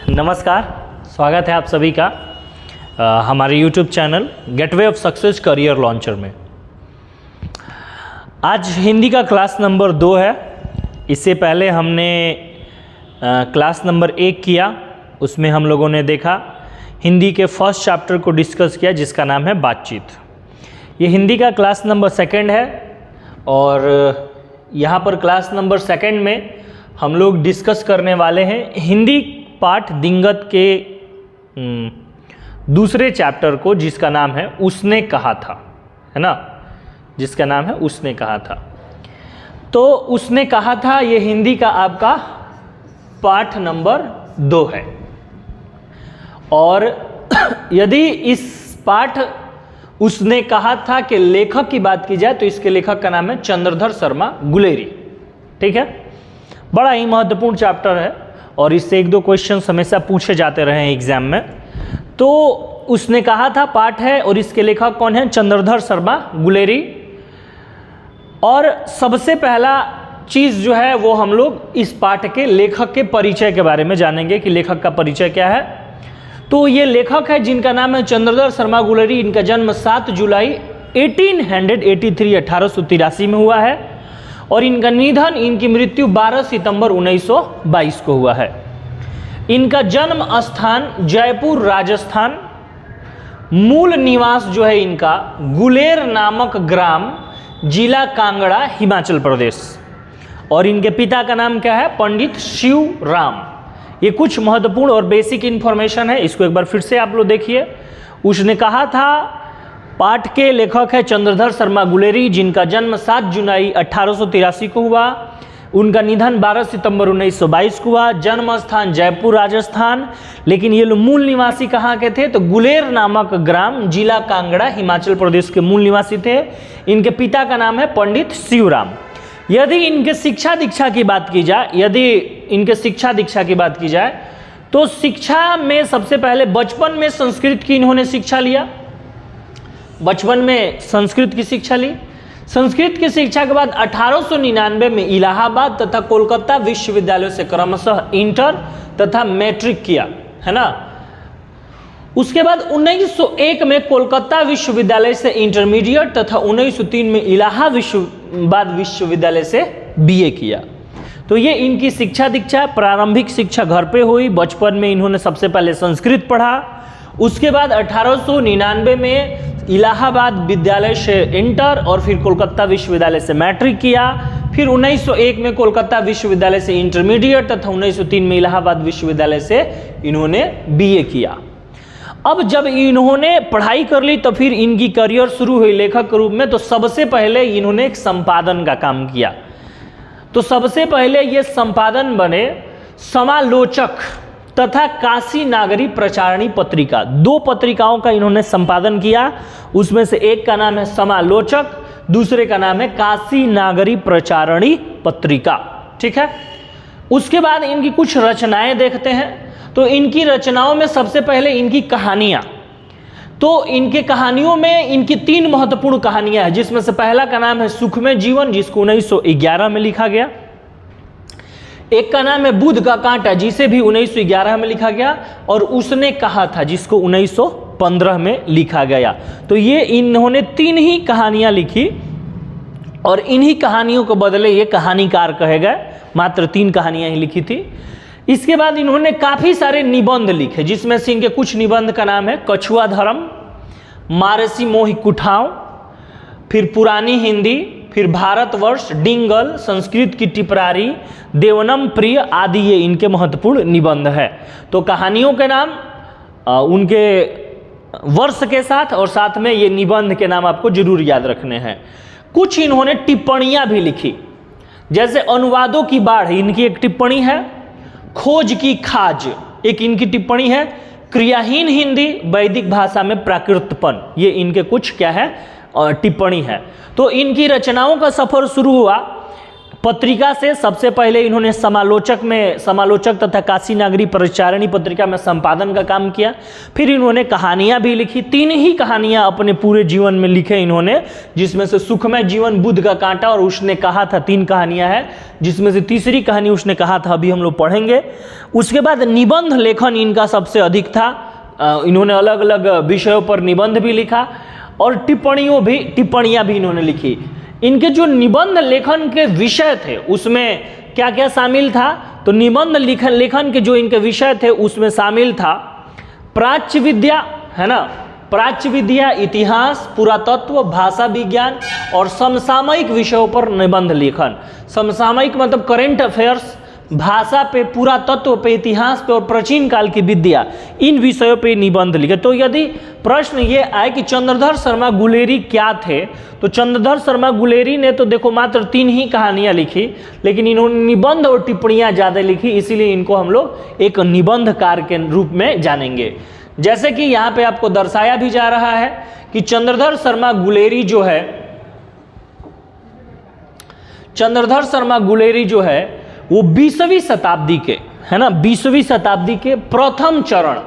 नमस्कार, स्वागत है आप सभी का हमारे YouTube channel gateway of success career launcher में। आज हिंदी का क्लास नंबर 2 है। इससे पहले हमने क्लास नंबर 1 किया, उसमें हम लोगों ने देखा हिंदी के फर्स्ट चैप्टर को डिस्कस किया जिसका नाम है बातचीत। ये हिंदी का क्लास नंबर 2 है और यहाँ पर क्लास नंबर 2 में हम लोग डिस्कस करने वाले हैं हिंदी पाठ दिंगत के दूसरे चैप्टर को जिसका नाम है उसने कहा था, है ना, जिसका नाम है उसने कहा था। तो उसने कहा था ये हिंदी का आपका पाठ नंबर 2 है। और यदि इस पाठ उसने कहा था कि लेखक की बात की जाए तो इसके लेखक का नाम है चंद्रधर शर्मा गुलेरी। ठीक है, बड़ा ही महत्वपूर्ण चैप्टर है और इससे 1-2 क्वेश्चन हमेशा पूछे जाते रहे हैं एग्जाम में। तो उसने कहा था पाठ है और इसके लेखक कौन है? चंद्रधर शर्मा गुलेरी। और सबसे पहला चीज़ जो है वो हम लोग इस पाठ के लेखक के परिचय के बारे में जानेंगे कि लेखक का परिचय क्या है। तो ये लेखक है जिनका नाम है चंद्रधर शर्मा गुलेरी। इनका जन्म 7 जुलाई 1883 में हुआ है और इनका निधन, इनकी मृत्यु 12 सितंबर 1922 को हुआ है। इनका जन्म स्थान जयपुर राजस्थान, मूल निवास जो है इनका गुलेर नामक ग्राम, जिला कांगड़ा, हिमाचल प्रदेश। और इनके पिता का नाम क्या है? पंडित शिवराम। ये कुछ महत्वपूर्ण और बेसिक इंफॉर्मेशन है, इसको एक बार फिर से आप लोग देखिए। उसने कहा था पाठ के लेखक है चंद्रधर शर्मा गुलेरी जिनका जन्म 7 जुलाई 1883 को हुआ। उनका निधन 12 सितंबर 1922 को हुआ। जन्म स्थान जयपुर राजस्थान, लेकिन ये लोग मूल निवासी कहाँ के थे? तो गुलेर नामक ग्राम, जिला कांगड़ा, हिमाचल प्रदेश के मूल निवासी थे। इनके पिता का नाम है पंडित शिवराम। यदि इनके शिक्षा दीक्षा की बात की जाए तो शिक्षा में सबसे पहले बचपन में संस्कृत की इन्होंने शिक्षा लिया। बचपन में संस्कृत की शिक्षा ली। संस्कृत की शिक्षा के बाद 1899 में इलाहाबाद तथा कोलकाता विश्वविद्यालय से क्रमशः इंटर तथा मैट्रिक किया, है ना। उसके बाद 1901 में कोलकाता विश्वविद्यालय से इंटरमीडिएट तथा 1903 में इलाहाबाद विश्वविद्यालय से बीए किया। तो ये इनकी शिक्षा दीक्षा, प्रारंभिक शिक्षा घर पे हुई। बचपन में इन्होंने सबसे पहले संस्कृत पढ़ा। उसके बाद 1899 में इलाहाबाद विद्यालय से इंटर और फिर कोलकाता विश्वविद्यालय से मैट्रिक किया। फिर 1901 में कोलकाता विश्वविद्यालय से इंटरमीडिएट तथा 1903 में इलाहाबाद विश्वविद्यालय से इन्होंने बीए किया। अब जब इन्होंने पढ़ाई कर ली तो फिर इनकी करियर शुरू हुई लेखक के रूप में। तो सबसे पहले इन्होंने एक संपादन का काम किया। तो सबसे पहले ये संपादन बने समालोचक तथा काशी नागरी प्रचारणी पत्रिका। 2 पत्रिकाओं का इन्होंने संपादन किया। उसमें से एक का नाम है समालोचक, दूसरे का नाम है काशी नागरी प्रचारणी पत्रिका। ठीक है, उसके बाद इनकी कुछ रचनाएं देखते हैं। तो इनकी रचनाओं में सबसे पहले इनकी कहानियां। तो इनके कहानियों में इनकी 3 महत्वपूर्ण कहानियां हैं, जिसमें से पहला का नाम है सुखमय जीवन, जिसको 1911 में लिखा गया। एक का नाम है बुध का कांटा, जिसे भी 1911 में लिखा गया। और उसने कहा था, जिसको 1915 में लिखा गया। तो ये इन्होंने 3 ही कहानियां लिखी और इन्हीं कहानियों को बदले ये कहानीकार कहे गए। मात्र 3 कहानियां ही लिखी थी। इसके बाद इन्होंने काफ़ी सारे निबंध लिखे, जिसमें से इनके कुछ निबंध का नाम है कछुआ धर्म, मारसी मोहि कुठाव, फिर पुरानी हिंदी, फिर भारतवर्ष, डिंगल, संस्कृत की टिपरारी, देवनम प्रिय आदि। ये इनके महत्वपूर्ण निबंध है। तो कहानियों के नाम उनके वर्ष के साथ और साथ में ये निबंध के नाम आपको जरूर याद रखने हैं। कुछ इन्होंने टिप्पणियां भी लिखी, जैसे अनुवादों की बाढ़ इनकी एक टिप्पणी है, खोज की खाज एक इनकी टिप्पणी है, क्रियाहीन हिंदी, वैदिक भाषा में प्राकृतपन, ये इनके कुछ क्या है टिप्पणी है। तो इनकी रचनाओं का सफर शुरू हुआ पत्रिका से सबसे पहले इन्होंने समालोचक तथा काशी नागरी परिचारिणी पत्रिका में संपादन का काम किया। फिर इन्होंने कहानियाँ भी लिखी, 3 ही कहानियाँ अपने पूरे जीवन में लिखे इन्होंने, जिसमें से सुखमय जीवन, बुद्ध का कांटा और उसने कहा था, 3 कहानियाँ हैं, जिसमें से तीसरी कहानी उसने कहा था अभी हम लोग पढ़ेंगे। उसके बाद निबंध लेखन इनका सबसे अधिक था, इन्होंने अलग अलग विषयों पर निबंध भी लिखा और टिप्पणियाँ भी इन्होंने लिखी। इनके जो निबंध लेखन के विषय थे उसमें क्या क्या शामिल था, तो निबंध लेखन के जो इनके विषय थे उसमें शामिल था प्राच्य विद्या, है ना, प्राच्य विद्या, इतिहास, पुरातत्व, भाषा विज्ञान और समसामयिक विषयों पर निबंध लेखन। समसामयिक मतलब करेंट अफेयर्स, भाषा पे, पुरातत्व पे, इतिहास पे और प्राचीन काल की विद्या, इन विषयों पे निबंध लिखे। तो यदि प्रश्न ये आए कि चंद्रधर शर्मा गुलेरी क्या थे, तो चंद्रधर शर्मा गुलेरी ने तो देखो मात्र 3 ही कहानियां लिखी, लेकिन इन्होंने निबंध और टिप्पणियां ज़्यादा लिखी, इसीलिए इनको हम लोग एक निबंधकार के रूप में जानेंगे। जैसे कि यहाँ पे आपको दर्शाया भी जा रहा है कि चंद्रधर शर्मा गुलेरी जो है, चंद्रधर शर्मा गुलेरी जो है वो 20वीं शताब्दी के, है ना, 20वीं शताब्दी के प्रथम चरण,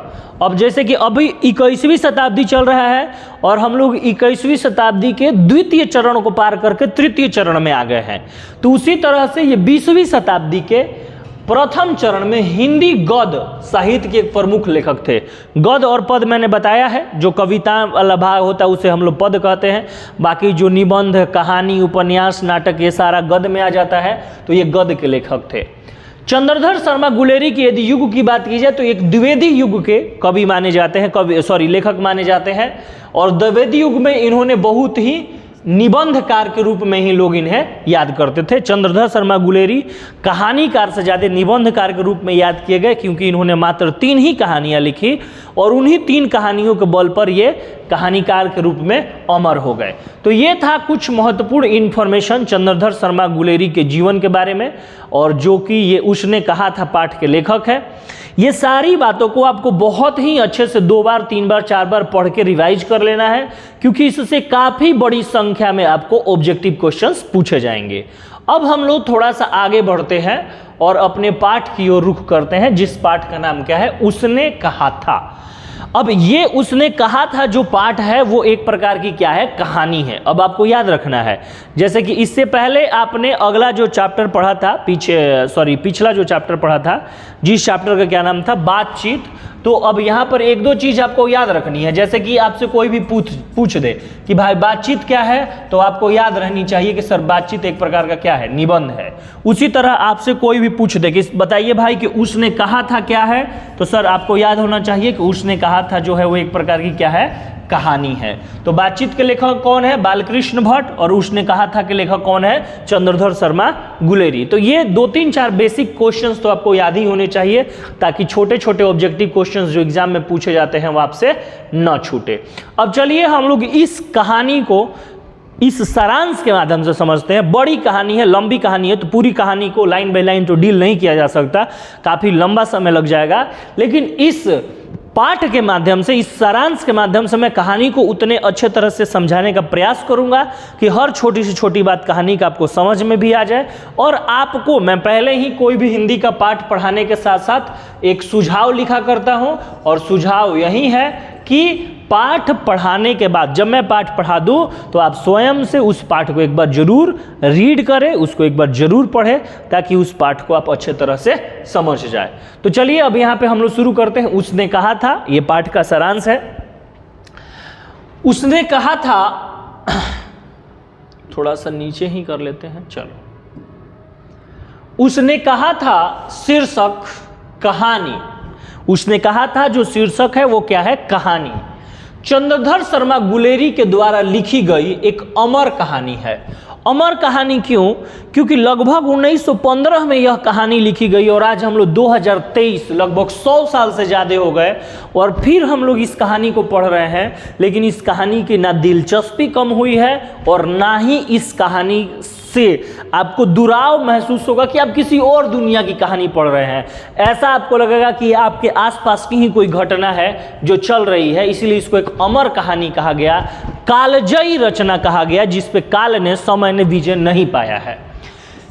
अब जैसे कि अभी 21वीं शताब्दी चल रहा है और हम लोग 21वीं शताब्दी के द्वितीय चरण को पार करके तृतीय चरण में आ गए हैं, तो उसी तरह से ये 20वीं शताब्दी के प्रथम चरण में हिंदी गद्य साहित्य के एक प्रमुख लेखक थे। गद्य और पद मैंने बताया है, जो कविता वाला भाग होता है उसे हम लोग पद कहते हैं, बाकी जो निबंध, कहानी, उपन्यास, नाटक ये सारा गद्य में आ जाता है, तो ये गद्य के लेखक थे। चंद्रधर शर्मा गुलेरी की यदि युग की बात की जाए तो एक द्विवेदी युग के कवि माने जाते हैं, लेखक माने जाते हैं, और द्विवेदी युग में इन्होंने बहुत ही निबंधकार के रूप में ही लोग इन्हें याद करते थे। चंद्रधर शर्मा गुलेरी कहानीकार से ज़्यादा निबंधकार के रूप में याद किए गए, क्योंकि इन्होंने मात्र 3 ही कहानियाँ लिखी और उन्हीं 3 कहानियों के बल पर ये कहानीकार के रूप में अमर हो गए। तो ये था कुछ महत्वपूर्ण इन्फॉर्मेशन चंद्रधर शर्मा गुलेरी के जीवन के बारे में, और जो कि ये उसने कहा था पाठ के लेखक है। ये सारी बातों को आपको बहुत ही अच्छे से 2 बार, 3 बार, 4 बार पढ़ के रिवाइज कर लेना है, क्योंकि इससे काफ़ी बड़ी संख्या में आपको ऑब्जेक्टिव क्वेश्चंस पूछे जाएंगे। अब हम लोग थोड़ा सा आगे बढ़ते हैं और अपने पाठ की ओर रुख करते हैं, जिस पाठ का नाम क्या है, उसने कहा था। अब ये उसने कहा था जो पाठ है वो एक प्रकार की क्या है, कहानी है। अब आपको याद रखना है, जैसे कि इससे पहले आपने अगला जो चैप्टर पढ़ा था, पिछला जो चैप्टर पढ़ा था, जिस चैप्टर का क्या नाम था, बातचीत, तो अब यहाँ पर 1-2 चीज़ आपको याद रखनी है। जैसे कि आपसे कोई भी पूछ दे कि भाई बातचीत क्या है, तो आपको याद रहनी चाहिए कि सर बातचीत एक प्रकार का क्या है, निबंध है। उसी तरह आपसे कोई भी पूछ दे कि बताइए भाई कि उसने कहा था क्या है, तो सर आपको याद होना चाहिए कि उसने कहा था जो है वो एक प्रकार की क्या है, कहानी है। तो बातचीत के लेखक कौन है, बालकृष्ण भट्ट, और उसने कहा था कि लेखक कौन है, चंद्रधर शर्मा गुलेरी। तो ये 2-3-4 बेसिक क्वेश्चंस तो आपको याद ही होने चाहिए, ताकि छोटे छोटे ऑब्जेक्टिव क्वेश्चंस जो एग्जाम में पूछे जाते हैं वो आपसे न छूटे। अब चलिए हम लोग इस कहानी को इस सारांश के माध्यम से समझते हैं। बड़ी कहानी है, लंबी कहानी है, तो पूरी कहानी को लाइन बाय लाइन तो डील नहीं किया जा सकता, काफ़ी लंबा समय लग जाएगा, लेकिन इस पाठ के माध्यम से, इस सारांश के माध्यम से मैं कहानी को उतने अच्छे तरह से समझाने का प्रयास करूंगा कि हर छोटी से छोटी बात कहानी का आपको समझ में भी आ जाए। और आपको मैं पहले ही कोई भी हिंदी का पाठ पढ़ाने के साथ साथ एक सुझाव लिखा करता हूं, और सुझाव यही है कि पाठ पढ़ाने के बाद जब मैं पाठ पढ़ा दूं तो आप स्वयं से उस पाठ को एक बार जरूर रीड करें, उसको एक बार जरूर पढ़ें, ताकि उस पाठ को आप अच्छे तरह से समझ जाए। तो चलिए अब यहाँ पे हम लोग शुरू करते हैं। उसने कहा था, ये पाठ का सारांश है। उसने कहा था, थोड़ा सा नीचे ही कर लेते हैं, चलो। उसने कहा था शीर्षक कहानी। उसने कहा था जो शीर्षक है वो क्या है, कहानी। चंद्रधर शर्मा गुलेरी के द्वारा लिखी गई एक अमर कहानी है। अमर कहानी क्यों? क्योंकि लगभग 1915 में यह कहानी लिखी गई और आज हम लोग 2023, लगभग 100 साल से ज़्यादा हो गए और फिर हम लोग इस कहानी को पढ़ रहे हैं। लेकिन इस कहानी की ना दिलचस्पी कम हुई है और ना ही इस कहानी से आपको दुराव महसूस होगा कि आप किसी और दुनिया की कहानी पढ़ रहे हैं। ऐसा आपको लगेगा कि आपके आसपास की ही कोई घटना है जो चल रही है। इसीलिए इसको एक अमर कहानी कहा गया, कालजयी रचना कहा गया, जिस पे काल ने, समय ने विजय नहीं पाया है।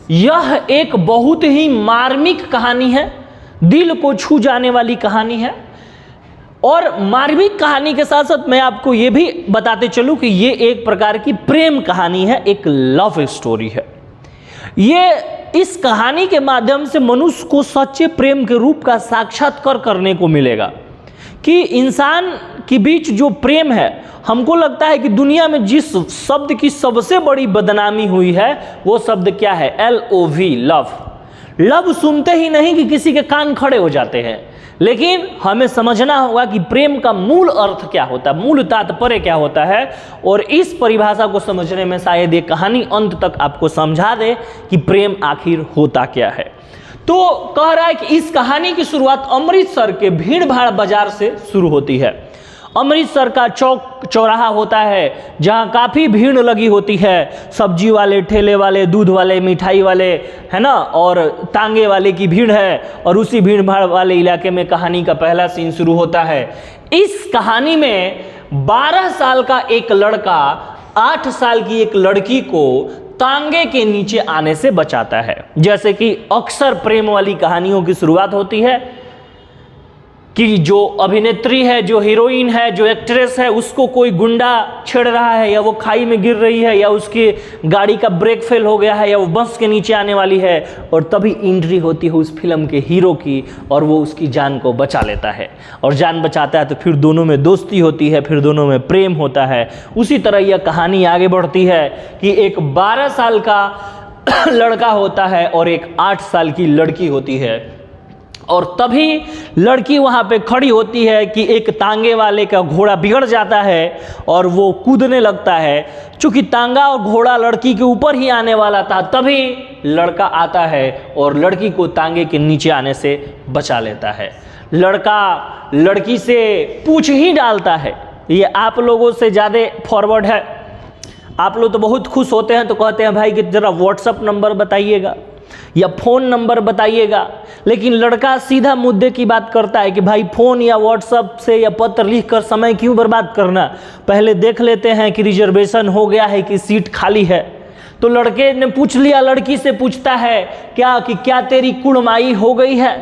यह एक बहुत ही मार्मिक कहानी है, दिल को छू जाने वाली कहानी है। और मार्मिक कहानी के साथ साथ मैं आपको यह भी बताते चलूं कि यह एक प्रकार की प्रेम कहानी है, एक लव स्टोरी है। ये इस कहानी के माध्यम से मनुष्य को सच्चे प्रेम के रूप का साक्षात्कार करने को मिलेगा कि इंसान के बीच जो प्रेम है, हमको लगता है कि दुनिया में जिस शब्द की सबसे बड़ी बदनामी हुई है वो शब्द क्या है? LOV, love. लव सुनते ही नहीं कि किसी के कान खड़े हो जाते हैं, लेकिन हमें समझना होगा कि प्रेम का मूल अर्थ क्या होता है, मूल तात्पर्य क्या होता है। और इस परिभाषा को समझने में शायद ये कहानी अंत तक आपको समझा दे कि प्रेम आखिर होता क्या है। तो कह रहा है कि इस कहानी की शुरुआत अमृतसर के भीड़ भाड़ बाजार से शुरू होती है। अमृतसर का चौक चौराहा होता है जहां काफ़ी भीड़ लगी होती है, सब्जी वाले, ठेले वाले, दूध वाले, मिठाई वाले, है ना, और तांगे वाले की भीड़ है। और उसी भीड़ भाड़ वाले इलाके में कहानी का पहला सीन शुरू होता है। इस कहानी में 12 साल का एक लड़का 8 साल की एक लड़की को तांगे के नीचे आने से बचाता है। जैसे कि अक्सर प्रेम वाली कहानियों की शुरुआत होती है कि जो अभिनेत्री है, जो हीरोइन है, जो एक्ट्रेस है, उसको कोई गुंडा छेड़ रहा है, या वो खाई में गिर रही है, या उसकी गाड़ी का ब्रेक फेल हो गया है, या वो बस के नीचे आने वाली है, और तभी एंट्री होती है उस फिल्म के हीरो की और वो उसकी जान को बचा लेता है। और जान बचाता है तो फिर दोनों में दोस्ती होती है, फिर दोनों में प्रेम होता है। उसी तरह यह कहानी आगे बढ़ती है कि एक 12 साल का लड़का होता है और एक 8 साल की लड़की होती है। और तभी लड़की वहाँ पे खड़ी होती है कि एक तांगे वाले का घोड़ा बिगड़ जाता है और वो कूदने लगता है। चूँकि तांगा और घोड़ा लड़की के ऊपर ही आने वाला था, तभी लड़का आता है और लड़की को तांगे के नीचे आने से बचा लेता है। लड़का लड़की से पूछ ही डालता है। ये आप लोगों से ज़्यादा फॉरवर्ड है। आप लोग तो बहुत खुश होते हैं तो कहते हैं भाई कि ज़रा व्हाट्सअप नंबर बताइएगा या फ़ोन नंबर बताइएगा, लेकिन लड़का सीधा मुद्दे की बात करता है कि भाई फ़ोन या व्हाट्सअप से या पत्र लिखकर समय क्यों बर्बाद करना, पहले देख लेते हैं कि रिजर्वेशन हो गया है कि सीट खाली है। तो लड़के ने पूछ लिया, लड़की से पूछता है क्या तेरी कुड़माई हो गई है,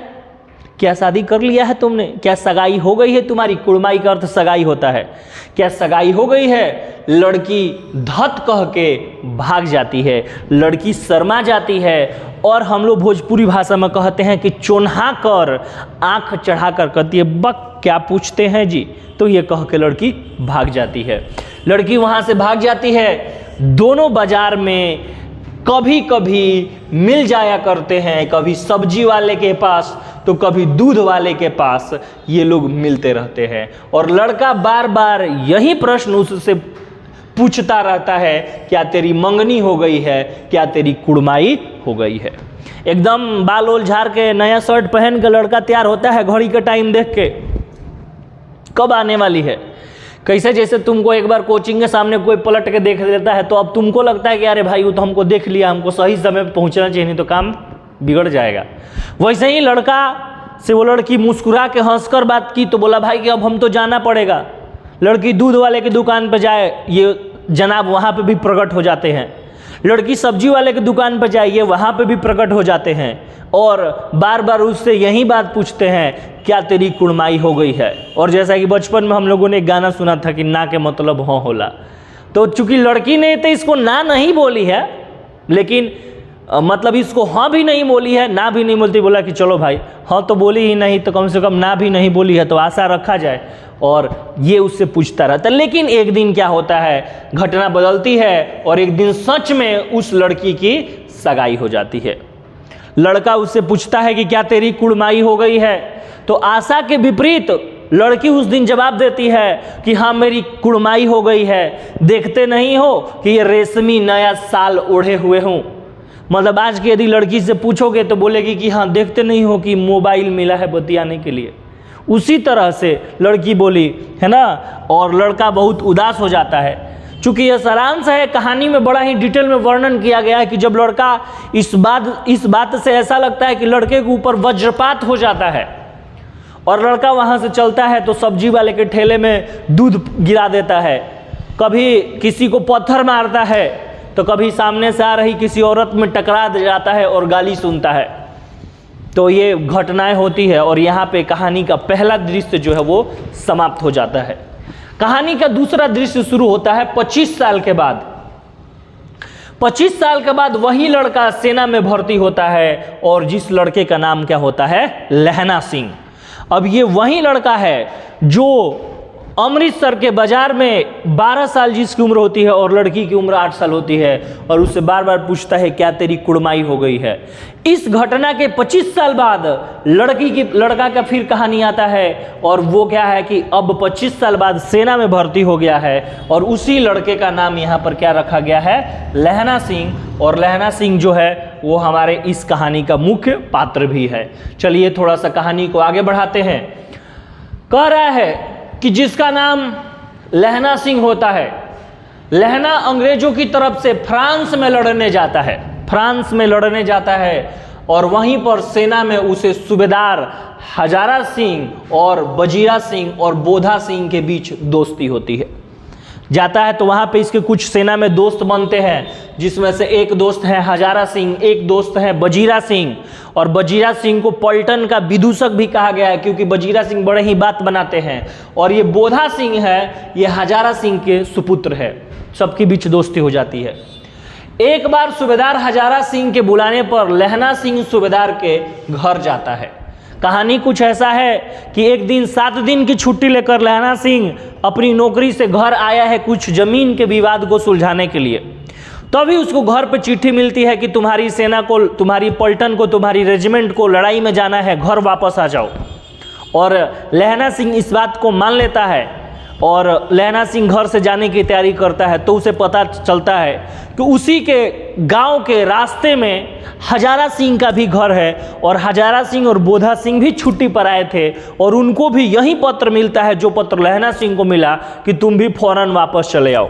क्या शादी कर लिया है तुमने, क्या सगाई हो गई है तुम्हारी। कुड़माई का अर्थ सगाई होता है। क्या सगाई हो गई है। लड़की धत कह के भाग जाती है, लड़की शर्मा जाती है और हम लोग भोजपुरी भाषा में कहते हैं कि चोन्हा कर आंख चढ़ा कर कहती है बक क्या पूछते हैं जी। तो ये कह के लड़की भाग जाती है। लड़की वहाँ से भाग जाती है। दोनों बाजार में कभी कभी मिल जाया करते हैं, कभी सब्जी वाले के पास तो कभी दूध वाले के पास ये लोग मिलते रहते हैं। और लड़का बार बार यही प्रश्न उससे पूछता रहता है, क्या तेरी मंगनी हो गई है, क्या तेरी कुड़माई हो गई है। एकदम बाल ओल झाड़ के नया शर्ट पहन के लड़का तैयार होता है, घड़ी का टाइम देख के कब आने वाली है। कैसे जैसे तुमको एक बार कोचिंग के सामने कोई पलट के देख लेता है तो अब तुमको लगता है कि अरे भाई वो तो हमको देख लिया, हमको सही समय पर पहुंचना चाहिए, नहीं तो काम बिगड़ जाएगा। वैसे ही लड़का से वो लड़की मुस्कुरा के हंसकर बात की तो बोला भाई कि अब हम तो जाना पड़ेगा। लड़की दूध वाले की दुकान पर जाए, ये जनाब वहाँ पे भी प्रकट हो जाते हैं। लड़की सब्जी वाले की दुकान पर जाइए, वहाँ पे भी प्रकट हो जाते हैं और बार बार उससे यही बात पूछते हैं, क्या तेरी कुड़माई हो गई है। और जैसा कि बचपन में हम लोगों ने एक गाना सुना था कि ना के मतलब हाँ होला। तो चूंकि लड़की ने तो इसको ना नहीं बोली है, लेकिन मतलब इसको हाँ भी नहीं बोली है, ना भी नहीं बोलती, बोला कि चलो भाई हाँ तो बोली ही नहीं तो कम से कम ना भी नहीं बोली है तो आशा रखा जाए। और ये उससे पूछता रहता। लेकिन एक दिन क्या होता है, घटना बदलती है और एक दिन सच में उस लड़की की सगाई हो जाती है। लड़का उससे पूछता है कि क्या तेरी कुड़माई हो गई है, तो आशा के विपरीत लड़की उस दिन जवाब देती है कि हाँ मेरी कुड़माई हो गई है। देखते नहीं हो कि ये रेशमी नया साल ओढ़े हुए हूँ। मतलब आज की यदि लड़की से पूछोगे तो बोलेगी कि हाँ देखते नहीं हो कि मोबाइल मिला है बतियाने के लिए। उसी तरह से लड़की बोली, है ना, और लड़का बहुत उदास हो जाता है। चूँकि यह सारांश है, कहानी में बड़ा ही डिटेल में वर्णन किया गया है कि जब लड़का इस बात से ऐसा लगता है कि लड़के के ऊपर वज्रपात हो जाता है और लड़का वहाँ से चलता है तो सब्जी वाले के ठेले में दूध गिरा देता है, कभी किसी को पत्थर मारता है तो कभी सामने से आ रही किसी औरत में टकरा जाता है और गाली सुनता है। तो ये घटनाएं होती है और यहाँ पे कहानी का पहला दृश्य जो है वो समाप्त हो जाता है। कहानी का दूसरा दृश्य शुरू होता है 25 साल के बाद। 25 साल के बाद वही लड़का सेना में भर्ती होता है और जिस लड़के का नाम क्या होता है, लहना सिंह। अब ये वही लड़का है जो अमृतसर के बाजार में 12 साल जिसकी उम्र होती है और लड़की की उम्र 8 साल होती है और उससे बार बार पूछता है क्या तेरी कुड़माई हो गई है। इस घटना के 25 साल बाद लड़का का फिर कहानी आता है और वो क्या है कि अब 25 साल बाद सेना में भर्ती हो गया है और उसी लड़के का नाम यहाँ पर क्या रखा गया है, लहना सिंह। और लहना सिंह जो है वो हमारे इस कहानी का मुख्य पात्र भी है। चलिए थोड़ा सा कहानी को आगे बढ़ाते हैं। कह रहा है कि जिसका नाम लहना सिंह होता है, लहना अंग्रेजों की तरफ से फ्रांस में लड़ने जाता है, फ्रांस में लड़ने जाता है और वहीं पर सेना में उसे सूबेदार हजारा सिंह और बजीरा सिंह और बोधा सिंह के बीच दोस्ती होती है। जाता है तो वहाँ पे इसके कुछ सेना में दोस्त बनते हैं, जिसमें से एक दोस्त है हजारा सिंह, एक दोस्त है बजीरा सिंह। और बजीरा सिंह को पलटन का विदूषक भी कहा गया है क्योंकि बजीरा सिंह बड़े ही बात बनाते हैं। और ये बोधा सिंह है, ये हजारा सिंह के सुपुत्र है। सबके बीच दोस्ती हो जाती है। एक बार सूबेदार हजारा सिंह के बुलाने पर लहना सिंह सूबेदार के घर जाता है। कहानी कुछ ऐसा है कि एक दिन 7 दिन की छुट्टी लेकर लहना सिंह अपनी नौकरी से घर आया है कुछ जमीन के विवाद को सुलझाने के लिए। तभी उसको घर पे चिट्ठी मिलती है कि तुम्हारी सेना को, तुम्हारी पलटन को, तुम्हारी रेजिमेंट को लड़ाई में जाना है, घर वापस आ जाओ। और लहना सिंह इस बात को मान लेता है और लहना सिंह घर से जाने की तैयारी करता है। तो उसे पता चलता है कि उसी के गांव के रास्ते में हजारा सिंह का भी घर है और हजारा सिंह और बोधा सिंह भी छुट्टी पर आए थे और उनको भी यही पत्र मिलता है जो पत्र लहना सिंह को मिला कि तुम भी फौरन वापस चले आओ।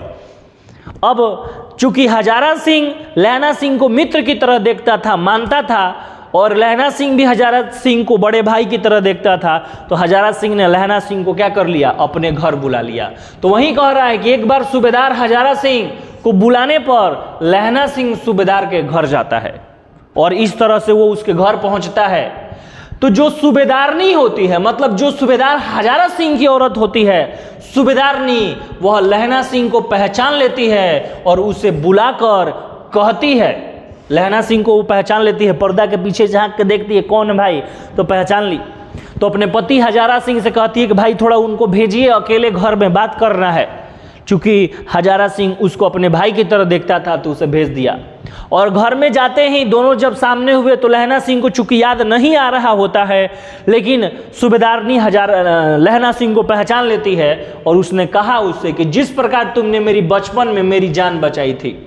अब चूंकि हजारा सिंह लहना सिंह को मित्र की तरह देखता था, मानता था, और लहना सिंह भी हजारा सिंह को बड़े भाई की तरह देखता था, तो हजारा सिंह ने लहना सिंह को क्या कर लिया, अपने घर बुला लिया। तो वहीं कह रहा है कि एक बार सूबेदार हजारा सिंह को बुलाने पर लहना सिंह सूबेदार के घर जाता है और इस तरह से वो उसके घर पहुंचता है। तो जो सूबेदारनी होती है, मतलब जो सूबेदार हजारा सिंह की औरत होती है, सूबेदारनी, वह लहना सिंह को पहचान लेती है और उसे बुलाकर कहती है, लहना सिंह को वो पहचान लेती है, पर्दा के पीछे झांक के देखती है कौन है भाई, तो पहचान ली। तो अपने पति हजारा सिंह से कहती है कि भाई थोड़ा उनको भेजिए, अकेले घर में बात करना है। चूंकि हजारा सिंह उसको अपने भाई की तरह देखता था तो उसे भेज दिया। और घर में जाते ही दोनों जब सामने हुए तो लहना सिंह को चूंकि याद नहीं आ रहा होता है, लेकिन सूबेदारनी लहना सिंह को पहचान लेती है और उसने कहा उससे कि जिस प्रकार तुमने मेरी बचपन में मेरी जान बचाई थी,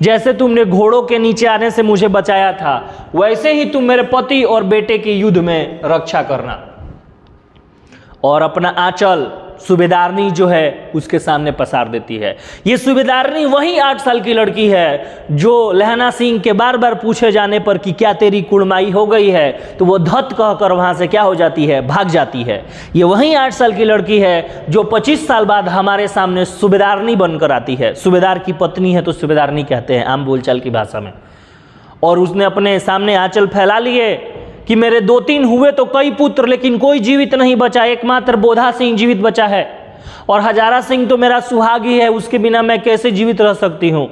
जैसे तुमने घोड़ों के नीचे आने से मुझे बचाया था, वैसे ही तुम मेरे पति और बेटे की युद्ध में रक्षा करना। और अपना आंचल सूबेदारनी जो है उसके सामने पसार देती है। ये सूबेदारनी वही 8 साल की लड़की है जो लहना सिंह के बार बार पूछे जाने पर कि क्या तेरी कुड़माई हो गई है, तो वो धत कहकर वहां से क्या हो जाती है, भाग जाती है। ये वही 8 साल की लड़की है जो 25 साल बाद हमारे सामने सूबेदारनी बनकर आती है। सूबेदार की पत्नी है तो सूबेदारनी कहते हैं आम बोलचाल की भाषा में। और उसने अपने सामने आंचल फैला लिए कि मेरे 2-3 हुए तो कई पुत्र, लेकिन कोई जीवित नहीं बचा, एकमात्र बोधा सिंह जीवित बचा है। और हजारा सिंह तो मेरा सुहागी है, उसके बिना मैं कैसे जीवित रह सकती हूँ।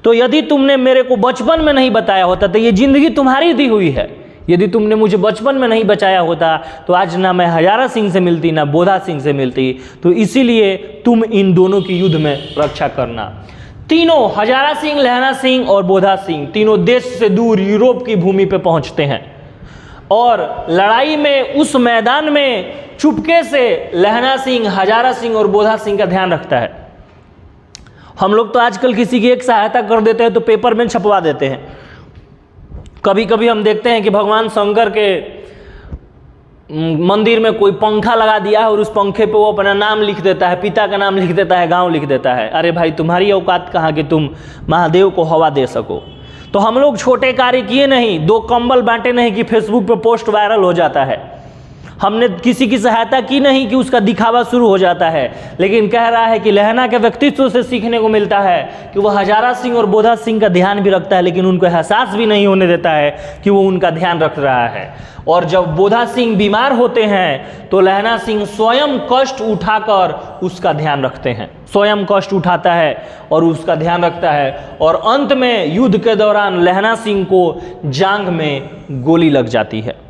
तो यदि तुमने मेरे को बचपन में नहीं बताया होता तो ये जिंदगी तुम्हारी दी हुई है। यदि तुमने मुझे बचपन में नहीं बचाया होता तो आज ना मैं हजारा सिंह से मिलती ना बोधा सिंह से मिलती। तो इसीलिए तुम इन दोनों की युद्ध में रक्षा करना। तीनों, हजारा सिंह, लहना सिंह और बोधा सिंह, तीनों देश से दूर यूरोप की भूमि पर पहुंचते हैं और लड़ाई में उस मैदान में चुपके से लहना सिंह, हजारा सिंह और बोधा सिंह का ध्यान रखता है। हम लोग तो आजकल किसी की एक सहायता कर देते हैं तो पेपर में छपवा देते हैं। कभी कभी हम देखते हैं कि भगवान शंकर के मंदिर में कोई पंखा लगा दिया है और उस पंखे पे वो अपना नाम लिख देता है, पिता का नाम लिख देता है, गांव लिख देता है। अरे भाई, तुम्हारी औकात कहाँ कि तुम महादेव को हवा दे सको। तो हम लोग छोटे कार्य किए नहीं, 2 कंबल बांटे नहीं कि फेसबुक पे पोस्ट वायरल हो जाता है। हमने किसी की सहायता की नहीं कि उसका दिखावा शुरू हो जाता है, लेकिन कह रहा है कि लहना के व्यक्तित्व से सीखने को मिलता है कि वह हजारा सिंह और बोधा सिंह का ध्यान भी रखता है, लेकिन उनको एहसास भी नहीं होने देता है कि वो उनका ध्यान रख रहा है। और जब बोधा सिंह बीमार होते हैं तो लहना सिंह स्वयं कष्ट उठाकर उसका ध्यान रखते हैं, स्वयं कष्ट उठाता है और उसका ध्यान रखता है। और अंत में युद्ध के दौरान लहना सिंह को जांघ में गोली लग जाती है।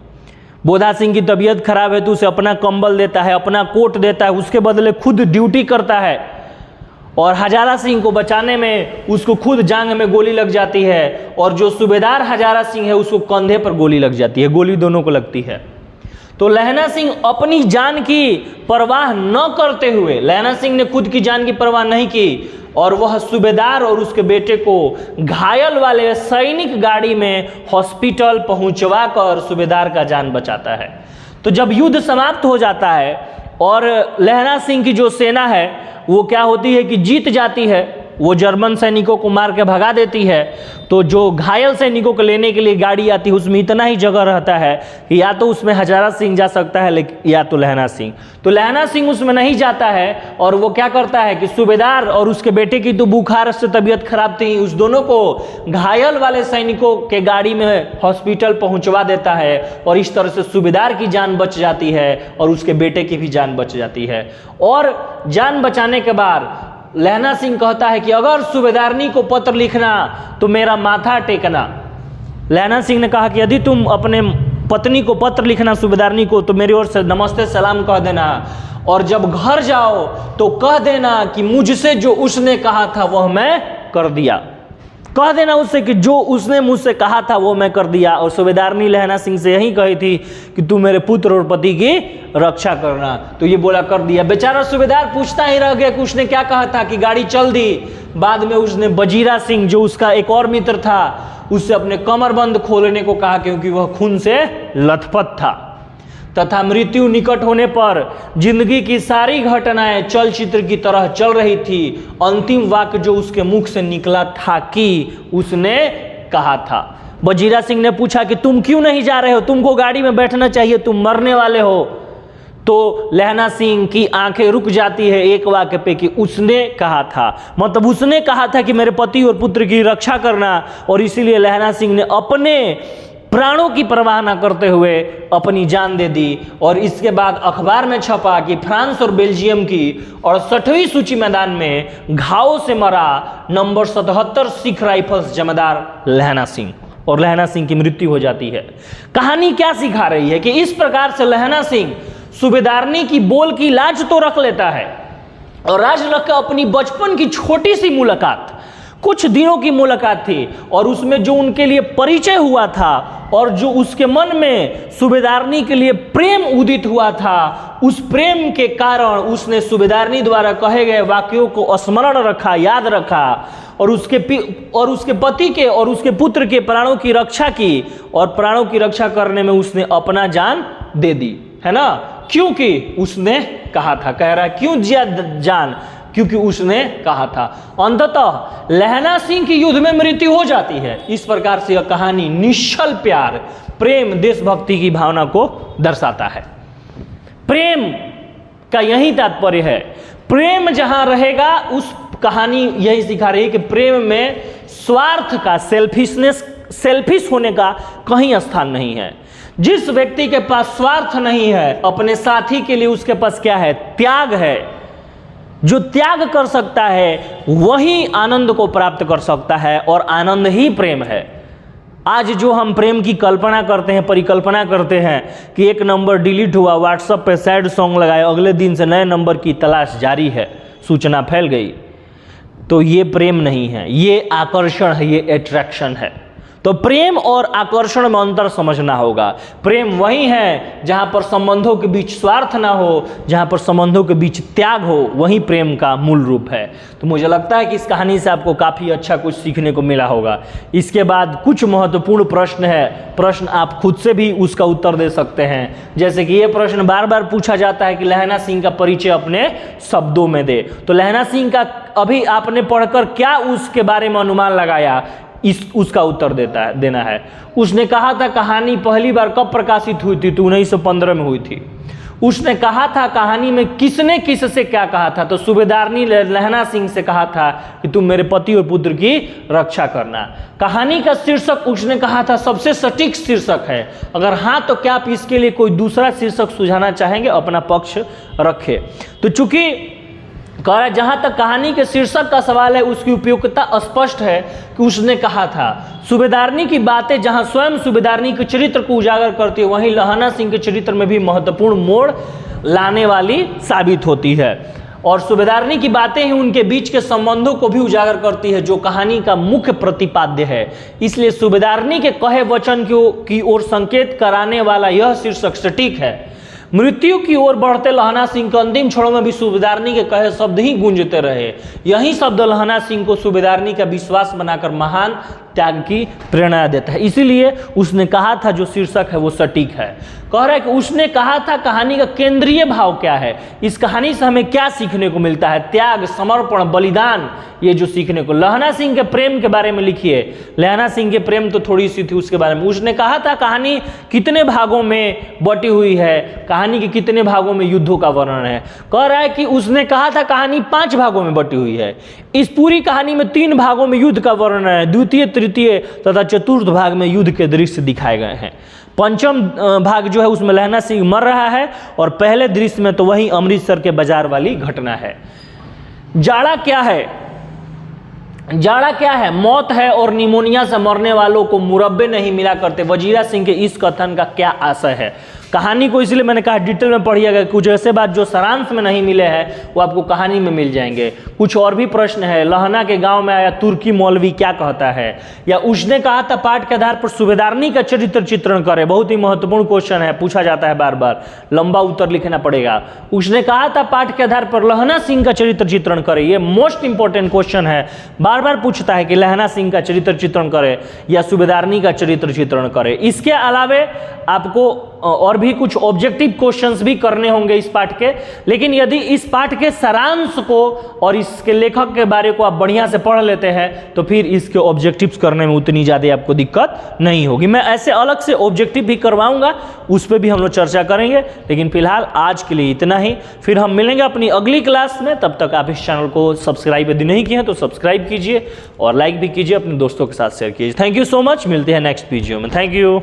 बोधा सिंह की तबीयत खराब है तो उसे अपना कंबल देता है, अपना कोट देता है, उसके बदले खुद ड्यूटी करता है। और हजारा सिंह को बचाने में उसको खुद जांघ में गोली लग जाती है, और जो सूबेदार हजारा सिंह है उसको कंधे पर गोली लग जाती है, गोली दोनों को लगती है। तो लहना सिंह अपनी जान की परवाह न करते हुए, लहना सिंह ने खुद की जान की परवाह नहीं की, और वह सूबेदार और उसके बेटे को घायल वाले सैनिक गाड़ी में हॉस्पिटल पहुंचवा कर सूबेदार का जान बचाता है। तो जब युद्ध समाप्त हो जाता है और लहना सिंह की जो सेना है वो क्या होती है कि जीत जाती है, वो जर्मन सैनिकों को मार के भगा देती है। तो जो घायल सैनिकों को लेने के लिए गाड़ी आती है उसमें इतना ही जगह रहता है कि या तो उसमें हजारा सिंह जा सकता है या तो लहना सिंह। तो लहना सिंह उसमें नहीं जाता है, और वो क्या करता है कि सूबेदार और उसके बेटे की तो बुखार से तबीयत खराब थी, उस दोनों को घायल वाले सैनिकों के गाड़ी में हॉस्पिटल पहुंचवा देता है, और इस तरह से सूबेदार की जान बच जाती है और उसके बेटे की भी जान बच जाती है। और जान बचाने के बाद लहना सिंह कहता है कि अगर सूबेदारनी को पत्र लिखना तो मेरा माथा टेकना। लहना सिंह ने कहा कि यदि तुम अपने पत्नी को पत्र लिखना सूबेदारनी को तो मेरी ओर से नमस्ते सलाम कह देना, और जब घर जाओ तो कह देना कि मुझसे जो उसने कहा था वह मैं कर दिया। कह देना उससे कि जो उसने मुझसे कहा था वो मैं कर दिया। और सूबेदारनी लहना सिंह से यही कही थी कि तू मेरे पुत्र और पति की रक्षा करना, तो ये बोला कर दिया। बेचारा सूबेदार पूछता ही रह गया कि उसने क्या कहा था, कि गाड़ी चल दी। बाद में उसने बजीरा सिंह जो उसका एक और मित्र था उससे अपने कमरबंद खोलने को कहा, क्योंकि वह खून से लथपथ था। तथा मृत्यु निकट होने पर जिंदगी की सारी घटनाएं चलचित्र की तरह चल रही थी। अंतिम वाक्य जो उसके मुख से निकला था कि उसने कहा था, बजीरा सिंह ने पूछा कि तुम क्यों नहीं जा रहे हो, तुमको गाड़ी में बैठना चाहिए, तुम मरने वाले हो। तो लहना सिंह की आंखें रुक जाती है एक वाक्य पे कि उसने कहा था, मतलब उसने कहा था कि मेरे पति और पुत्र की रक्षा करना। और इसीलिए लहना सिंह ने अपने प्राणों की परवाह न करते हुए अपनी जान दे दी। और इसके बाद अखबार में छपा कि फ्रांस और बेल्जियम की 68वीं सूची मैदान में घाव से मरा नंबर 77 सिख राइफल्स जमादार लहना सिंह, और लहना सिंह की मृत्यु हो जाती है। कहानी क्या सिखा रही है कि इस प्रकार से लहना सिंह सूबेदारनी की बोल की लाज तो रख लेता है, और राज रख अपनी बचपन की छोटी सी मुलाकात, कुछ दिनों की मुलाकात थी, और उसमें जो उनके लिए परिचय हुआ था और जो उसके मन में सूबेदारनी के लिए प्रेम उदित हुआ था, उस प्रेम के कारण उसने सूबेदारनी द्वारा कहे गए वाक्यों को स्मरण रखा, याद रखा, और उसके पति के और उसके पुत्र के प्राणों की रक्षा की। और प्राणों की रक्षा करने में उसने अपना जान दे दी, है ना, क्योंकि उसने कहा था। कह रहा है क्यों जिया जान, क्योंकि उसने कहा था। अंततः लहना सिंह की युद्ध में मृत्यु हो जाती है। इस प्रकार से यह कहानी निश्चल प्यार, प्रेम, देशभक्ति की भावना को दर्शाता है। प्रेम का यही तात्पर्य है। प्रेम जहां रहेगा, उस कहानी यही सिखा रही है कि प्रेम में स्वार्थ का, सेल्फिश होने का कहीं स्थान नहीं है। जिस व्यक्ति के पास स्वार्थ नहीं है अपने साथी के लिए, उसके पास क्या है, त्याग है। जो त्याग कर सकता है वही आनंद को प्राप्त कर सकता है, और आनंद ही प्रेम है। आज जो हम प्रेम की कल्पना करते हैं, परिकल्पना करते हैं कि एक नंबर डिलीट हुआ, व्हाट्सएप पे सैड सॉन्ग लगाए, अगले दिन से नए नंबर की तलाश जारी है, सूचना फैल गई, तो ये प्रेम नहीं है, ये आकर्षण है, ये अट्रैक्शन है। तो प्रेम और आकर्षण में अंतर समझना होगा। प्रेम वही है जहां पर संबंधों के बीच स्वार्थ ना हो, जहां पर संबंधों के बीच त्याग हो, वही प्रेम का मूल रूप है। तो मुझे लगता है कि इस कहानी से आपको काफ़ी अच्छा कुछ सीखने को मिला होगा। इसके बाद कुछ महत्वपूर्ण प्रश्न है, प्रश्न आप खुद से भी उसका उत्तर दे सकते हैं। जैसे कि ये प्रश्न बार बार पूछा जाता है कि लहना सिंह का परिचय अपने शब्दों में दे। तो लहना सिंह का अभी आपने पढ़कर क्या उसके बारे में अनुमान लगाया, उसका उत्तर देना है। उसने कहा था कहानी पहली बार कब प्रकाशित हुई थी? तो 1915 में हुई थी। उसने कहा था कहानी में किसने किससे क्या कहा था? तो सूबेदारनी लहना सिंह से कहा था कि तुम मेरे पति और पुत्र की रक्षा करना। कहानी का शीर्षक उसने कहा था सबसे सटीक शीर्षक है। अगर हाँ तो क्या आप इसके लिए कोई दूसरा शीर्षक सुझाना चाहेंगे? अपना पक्ष रखे। तो चूंकि कह रहा है जहां तक कहानी के शीर्षक का सवाल है उसकी उपयुक्तता स्पष्ट है कि उसने कहा था। सूबेदारनी की बातें जहां स्वयं सूबेदारनी के चरित्र को उजागर करती है, वहीं लहना सिंह के चरित्र में भी महत्वपूर्ण मोड़ लाने वाली साबित होती है। और सूबेदारनी की बातें ही उनके बीच के संबंधों को भी उजागर करती है जो कहानी का मुख्य प्रतिपाद्य है। इसलिए सूबेदारनी के कहे वचन की ओर संकेत कराने वाला यह शीर्षक सटीक है। मृत्यु की ओर बढ़ते लहना सिंह के अंतिम क्षणों में भी सूबेदारनी के कहे शब्द ही गूंजते रहे। यही शब्द लहना सिंह को सूबेदारनी का विश्वास बनाकर महान त्याग की प्रेरणा देता है। इसीलिए उसने कहा था जो शीर्षक है वो सटीक है। कह रहा है कि उसने कहा था कहानी का केंद्रीय भाव क्या है, इस कहानी से हमें क्या सीखने को मिलता है? त्याग, समर्पण, बलिदान, ये जो सीखने को। लहना सिंह के प्रेम के बारे में लिखिए। लहना सिंह के प्रेम तो थोड़ी सी थी, उसके बारे में उसने कहा था कहानी कितने भागों में बटी हुई है, कहानी के कितने भागों में युद्धों का वर्णन है। कह रहा है कि उसने कहा था कहानी 5 भागों में बटी हुई है। इस पूरी कहानी में 3 भागों में युद्ध का वर्णन है, द्वितीय, तृतीय तथा चतुर्थ भाग में युद्ध के दृश्य दिखाए गए हैं। पंचम भाग जो है उसमें लहना सिंह मर रहा है और पहले दृश्य में तो वही अमृतसर के बाजार वाली घटना है। जाड़ा क्या है? जाड़ा क्या है? मौत है और निमोनिया से मरने वालों को मुरब्बे नहीं मिला करते। वजीरा सिंह के इस कथन का क्या आशय है? कहानी को इसलिए मैंने कहा डिटेल में पढ़िएगा, कुछ ऐसे बात जो सारांश में नहीं मिले हैं वो आपको कहानी में मिल जाएंगे। कुछ और भी प्रश्न है। लहना के गांव में आया तुर्की मौलवी क्या कहता है? या उसने कहा था पाठ के आधार पर सूबेदारनी का चरित्र चित्रण करे। बहुत ही महत्वपूर्ण क्वेश्चन है, पूछा जाता है बार बार, लंबा उत्तर लिखना पड़ेगा। उसने कहा था पाठ के आधार पर लहना सिंह का चरित्र चित्रण करे। ये मोस्ट इंपॉर्टेंट क्वेश्चन है, बार बार पूछता है कि लहना सिंह का चरित्र चित्रण करे या सूबेदारनी का चरित्र चित्रण करे। इसके अलावे आपको और भी कुछ ऑब्जेक्टिव क्वेश्चंस भी करने होंगे इस पाठ के। लेकिन यदि इस पाठ के सारांश को और इसके लेखक के बारे को आप बढ़िया से पढ़ लेते हैं तो फिर इसके ऑब्जेक्टिव्स करने में उतनी ज़्यादा आपको दिक्कत नहीं होगी। मैं ऐसे अलग से ऑब्जेक्टिव भी करवाऊंगा, उस पर भी हम लोग चर्चा करेंगे। लेकिन फिलहाल आज के लिए इतना ही, फिर हम मिलेंगे अपनी अगली क्लास में। तब तक आप इस चैनल को सब्सक्राइब यदि नहीं किए हैं तो सब्सक्राइब कीजिए और लाइक भी कीजिए, अपने दोस्तों के साथ शेयर कीजिए। थैंक यू सो मच, मिलते हैं नेक्स्ट वीडियो में। Thank you.